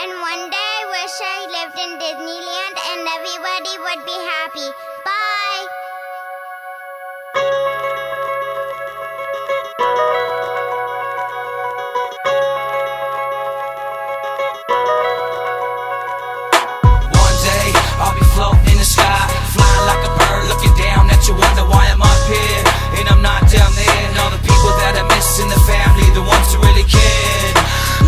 And one day I wish I lived in Disneyland and everybody would be happy. Bye! One day I'll be floating in the sky, flying like a bird, looking down at you, wonder why I'm up here and I'm not down there. And all the people that I miss in the family, the ones who really cared,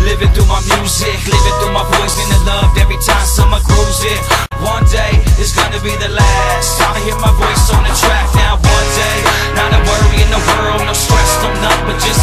living through my music, living through my voice, and the love every time someone grooves it. One day it's gonna be the last time I hear my voice on the track. Now one day, not a worry in the world, no stress, no nothing but just